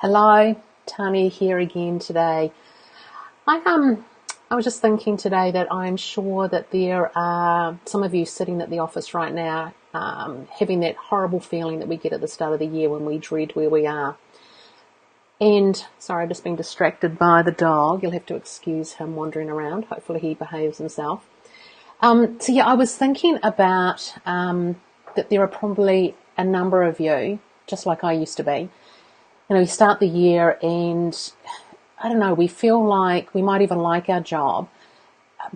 Hello, Tanya here again today. I was just thinking today that I'm sure that there are some of you sitting at the office right now, having that horrible feeling that we get at the start of the year when we dread where we are. And sorry, I've just been distracted by the dog. You'll have to excuse him wandering around. Hopefully he behaves himself. I was thinking about that there are probably a number of you, just like I used to be. We start the year and, I don't know, we feel like we might even like our job,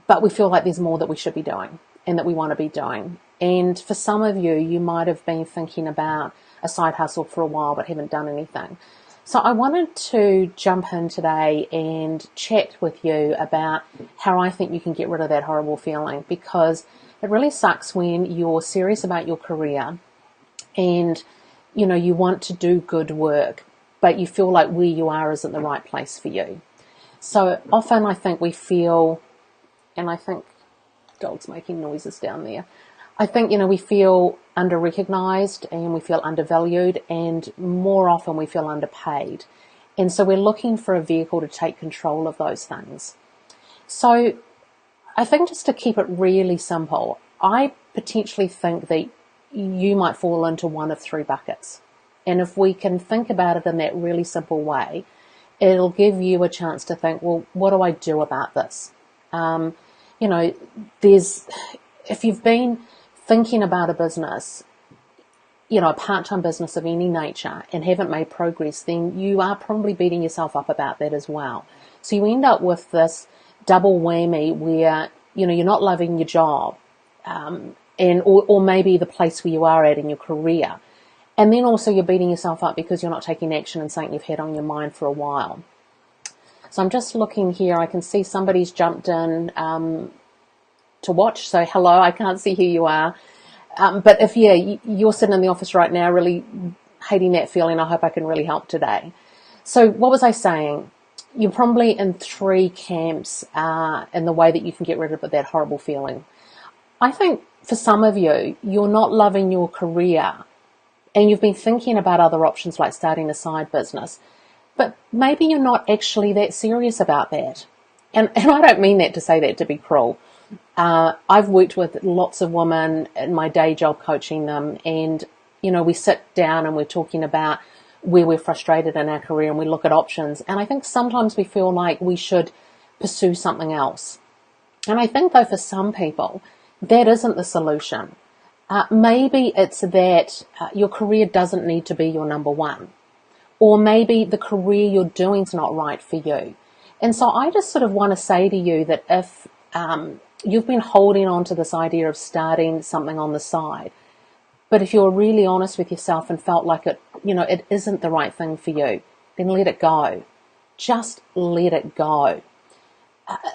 but we feel like there's more that we should be doing and that we want to be doing. And for some of you, you might have been thinking about a side hustle for a while but haven't done anything. So I wanted to jump in today and chat with you about how I think you can get rid of that horrible feeling, because it really sucks when you're serious about your career and, you want to do good work, but you feel like where you are isn't the right place for you. So often I think we feel, and I think dog's making noises down there, I think, we feel under-recognised and we feel undervalued, and more often we feel underpaid. And so we're looking for a vehicle to take control of those things. So I think, just to keep it really simple, I potentially think that you might fall into one of three buckets. And if we can think about it in that really simple way, it'll give you a chance to think, well, what do I do about this? If you've been thinking about a business, a part-time business of any nature, and haven't made progress, then you are probably beating yourself up about that as well. So you end up with this double whammy where, you're not loving your job, or maybe the place where you are at in your career. And then also you're beating yourself up because you're not taking action on something you've had on your mind for a while. So I'm just looking here. I can see somebody's jumped in to watch. So hello, I can't see who you are. But if you're sitting in the office right now really hating that feeling, I hope I can really help today. So what was I saying? You're probably in three camps in the way that you can get rid of that horrible feeling. I think for some of you, you're not loving your career, and you've been thinking about other options like starting a side business, but maybe you're not actually that serious about that. And I don't mean that to say that to be cruel. I've worked with lots of women in my day job coaching them, and, we sit down and we're talking about where we're frustrated in our career and we look at options. And I think sometimes we feel like we should pursue something else. And I think, though, for some people, that isn't the solution. Maybe it's that your career doesn't need to be your number one, or maybe the career you're doing is not right for you. And so I just sort of want to say to you that if you've been holding on to this idea of starting something on the side, but if you're really honest with yourself and felt like it isn't the right thing for you, then let it go. Just let it go.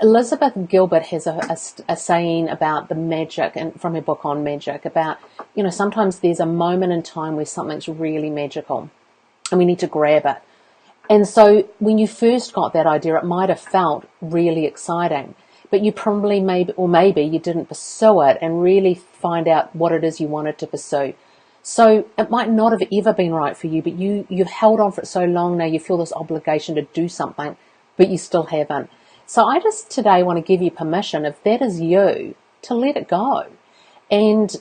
Elizabeth Gilbert has a saying about the magic, and from her book on magic, about, sometimes there's a moment in time where something's really magical and we need to grab it. And so when you first got that idea, it might have felt really exciting, but you probably maybe you didn't pursue it and really find out what it is you wanted to pursue. So it might not have ever been right for you, but you've held on for it so long now you feel this obligation to do something, but you still haven't. So I just today want to give you permission, if that is you, to let it go. And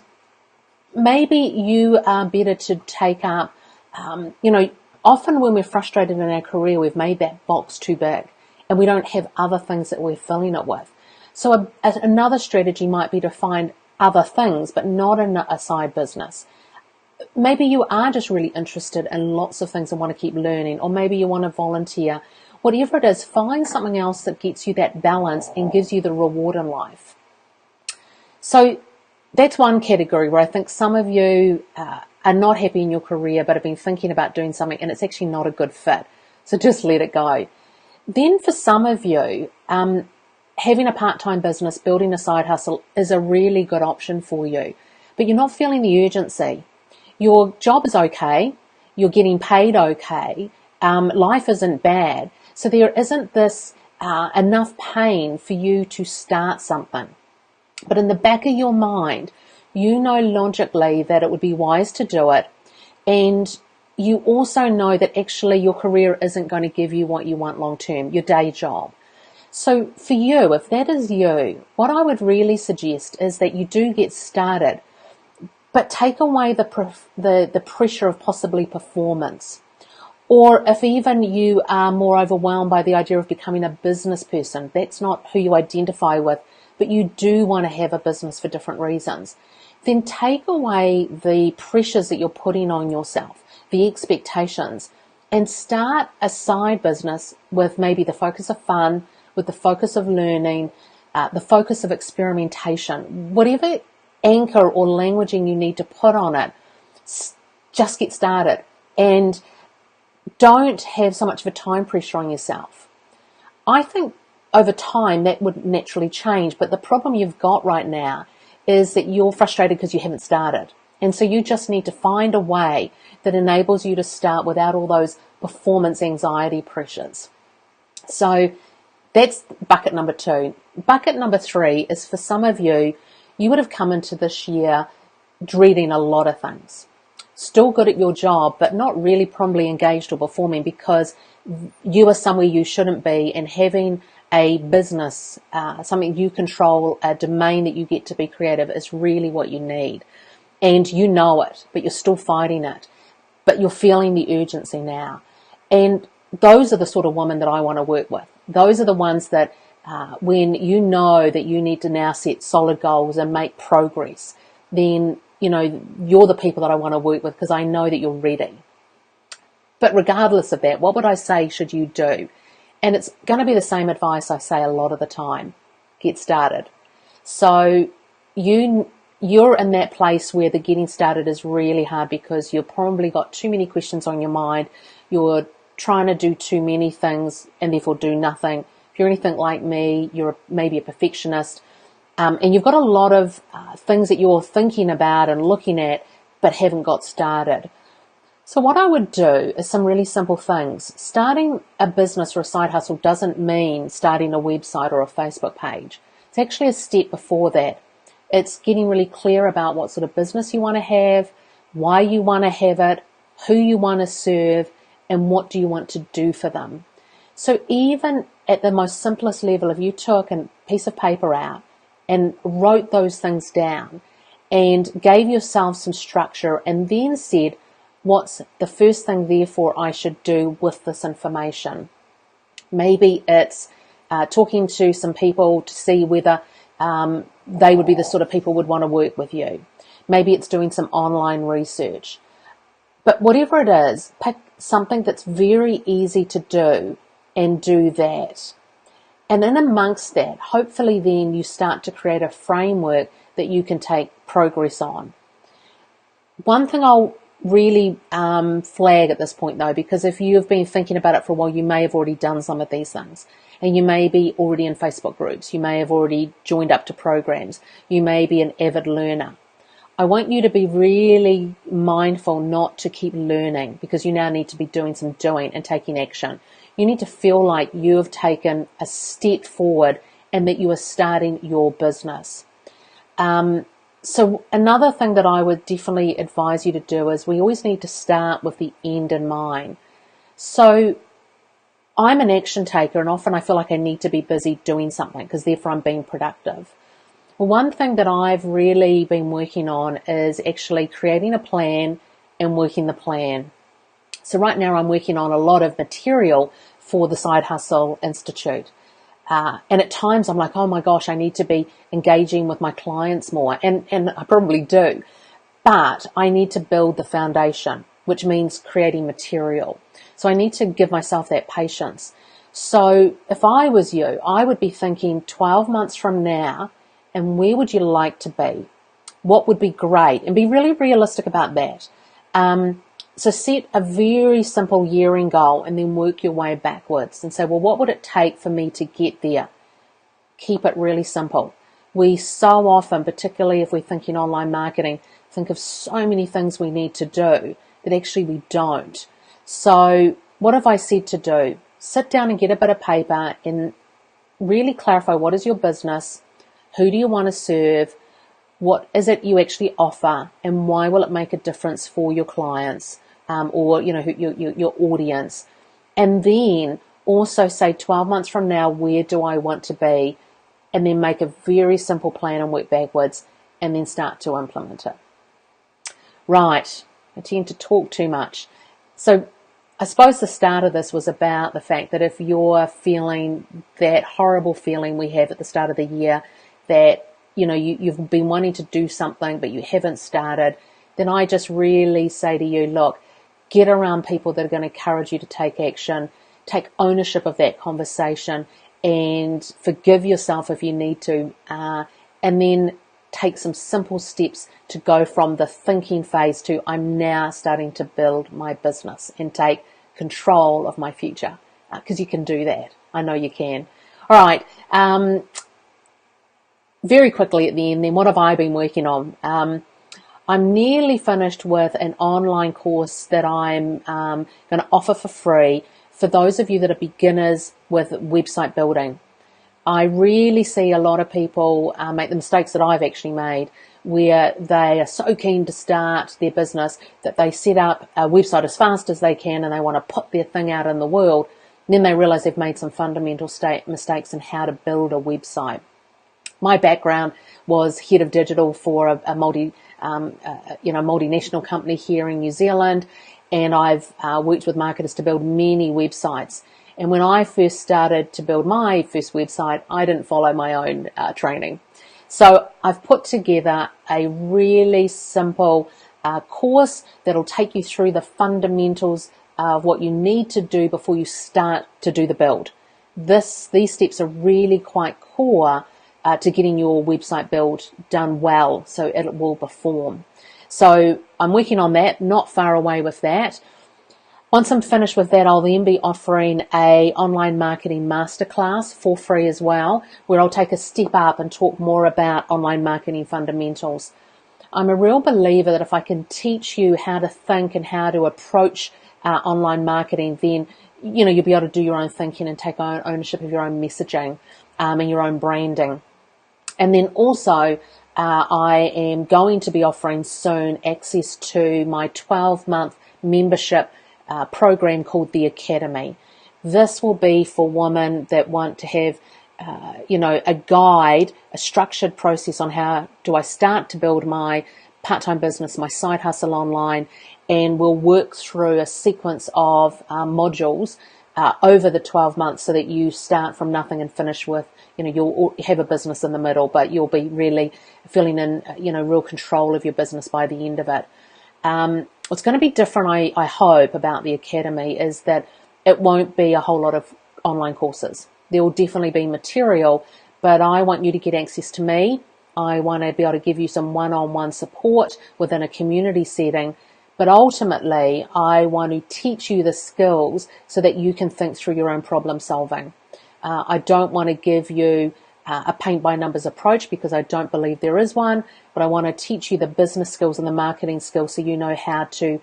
maybe you are better to take up, often when we're frustrated in our career, we've made that box too big and we don't have other things that we're filling it with. So another strategy might be to find other things, but not in a side business. Maybe you are just really interested in lots of things and want to keep learning, or maybe you want to volunteer. Whatever it is, find something else that gets you that balance and gives you the reward in life. So that's one category where I think some of you are not happy in your career but have been thinking about doing something and it's actually not a good fit. So just let it go. Then for some of you, having a part-time business, building a side hustle is a really good option for you, but you're not feeling the urgency. Your job is okay. You're getting paid okay. Life isn't bad. So there isn't this enough pain for you to start something. But in the back of your mind, you know logically that it would be wise to do it, and you also know that actually your career isn't going to give you what you want long term, your day job. So for you, if that is you, what I would really suggest is that you do get started, but take away the pressure of possibly performance. Or if even you are more overwhelmed by the idea of becoming a business person, that's not who you identify with, but you do want to have a business for different reasons, then take away the pressures that you're putting on yourself, the expectations, and start a side business with maybe the focus of fun, with the focus of learning, the focus of experimentation. Whatever anchor or languaging you need to put on it, just get started. And don't have so much of a time pressure on yourself. I think over time that would naturally change, but the problem you've got right now is that you're frustrated because you haven't started. And so you just need to find a way that enables you to start without all those performance anxiety pressures. So that's bucket number 2. Bucket number 3 is for some of you, you would have come into this year dreading a lot of things. Still good at your job, but not really properly engaged or performing because you are somewhere you shouldn't be, and having a business, something you control, a domain that you get to be creative is really what you need. And you know it, but you're still fighting it. But you're feeling the urgency now. And those are the sort of women that I want to work with. Those are the ones that when you know that you need to now set solid goals and make progress, then you're the people that I want to work with because I know that you're ready. But regardless of that, what would I say should you do? And it's going to be the same advice I say a lot of the time. Get started. So you're in that place where the getting started is really hard because you've probably got too many questions on your mind. You're trying to do too many things and therefore do nothing. If you're anything like me, you're maybe a perfectionist. And you've got a lot of things that you're thinking about and looking at but haven't got started. So what I would do is some really simple things. Starting a business or a side hustle doesn't mean starting a website or a Facebook page. It's actually a step before that. It's getting really clear about what sort of business you want to have, why you want to have it, who you want to serve, and what do you want to do for them. So even at the most simplest level, if you took a piece of paper out and wrote those things down and gave yourself some structure and then said, what's the first thing therefore I should do with this information? Maybe it's talking to some people to see whether they would be the sort of people who would want to work with you. Maybe it's doing some online research. But whatever it is, pick something that's very easy to do and do that. And in amongst that, hopefully then you start to create a framework that you can take progress on. One thing I'll really flag at this point though, because if you have been thinking about it for a while, you may have already done some of these things. And you may be already in Facebook groups. You may have already joined up to programs. You may be an avid learner. I want you to be really mindful not to keep learning because you now need to be doing some doing and taking action. You need to feel like you have taken a step forward and that you are starting your business. So another thing that I would definitely advise you to do is we always need to start with the end in mind. So I'm an action taker and often I feel like I need to be busy doing something because therefore I'm being productive. Well, one thing that I've really been working on is actually creating a plan and working the plan. So right now I'm working on a lot of material for the Side Hustle Institute. And at times I'm like, oh my gosh, I need to be engaging with my clients more. And I probably do. But I need to build the foundation, which means creating material. So I need to give myself that patience. So if I was you, I would be thinking 12 months from now, and where would you like to be? What would be great? And be really realistic about that. So set a very simple year-end goal and then work your way backwards and say, well, what would it take for me to get there? Keep it really simple. We so often, particularly if we're thinking online marketing, think of so many things we need to do that actually we don't. So what have I said to do? Sit down and get a bit of paper and really clarify what is your business, who do you want to serve, what is it you actually offer, and why will it make a difference for your clients? or your audience, and then also say 12 months from now, where do I want to be, and then make a very simple plan and work backwards, and then start to implement it. Right, I tend to talk too much. So I suppose the start of this was about the fact that if you're feeling that horrible feeling we have at the start of the year, that you've been wanting to do something but you haven't started, then I just really say to you, look, get around people that are going to encourage you to take action, take ownership of that conversation, and forgive yourself if you need to, and then take some simple steps to go from the thinking phase to I'm now starting to build my business and take control of my future, because you can do that. I know you can. All right. Very quickly at the end then, what have I been working on? I'm nearly finished with an online course that I'm going to offer for free for those of you that are beginners with website building. I really see a lot of people make the mistakes that I've actually made, where they are so keen to start their business that they set up a website as fast as they can and they want to put their thing out in the world. And then they realize they've made some fundamental mistakes in how to build a website. My background was head of digital for a multinational company here in New Zealand, and I've worked with marketers to build many websites. And when I first started to build my first website, I didn't follow my own training. So I've put together a really simple course that'll take you through the fundamentals of what you need to do before you start to do the build. These steps are really quite core to getting your website build done well, so it will perform. So I'm working on that, not far away with that. Once I'm finished with that, I'll then be offering a online marketing masterclass for free as well, where I'll take a step up and talk more about online marketing fundamentals. I'm a real believer that if I can teach you how to think and how to approach online marketing, then you'll be able to do your own thinking and take ownership of your own messaging and your own branding. And then also, I am going to be offering soon access to my 12-month membership program called the Academy. This will be for women that want to have, a guide, a structured process on how do I start to build my part-time business, my side hustle online, and we'll work through a sequence of modules over the 12 months so that you start from nothing and finish with, you'll have a business in the middle, but you'll be really feeling in, real control of your business by the end of it. What's going to be different, I hope, about the Academy is that it won't be a whole lot of online courses. There will definitely be material, but I want you to get access to me. I want to be able to give you some one-on-one support within a community setting, but ultimately I want to teach you the skills so that you can think through your own problem solving. I don't want to give you a paint-by-numbers approach because I don't believe there is one, but I want to teach you the business skills and the marketing skills so you know how to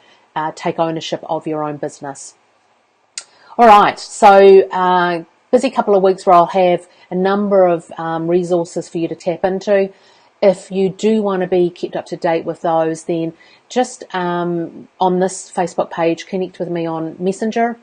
take ownership of your own business. All right, so busy couple of weeks where I'll have a number of resources for you to tap into. If you do want to be kept up to date with those, then just on this Facebook page, connect with me on Messenger,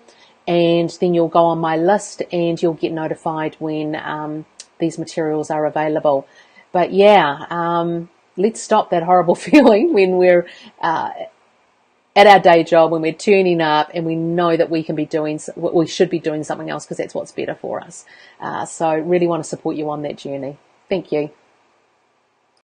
and then you'll go on my list and you'll get notified when these materials are available. But yeah, let's stop that horrible feeling when we're at our day job, when we're turning up and we know that we should be doing something else because that's what's better for us. So really want to support you on that journey. Thank you.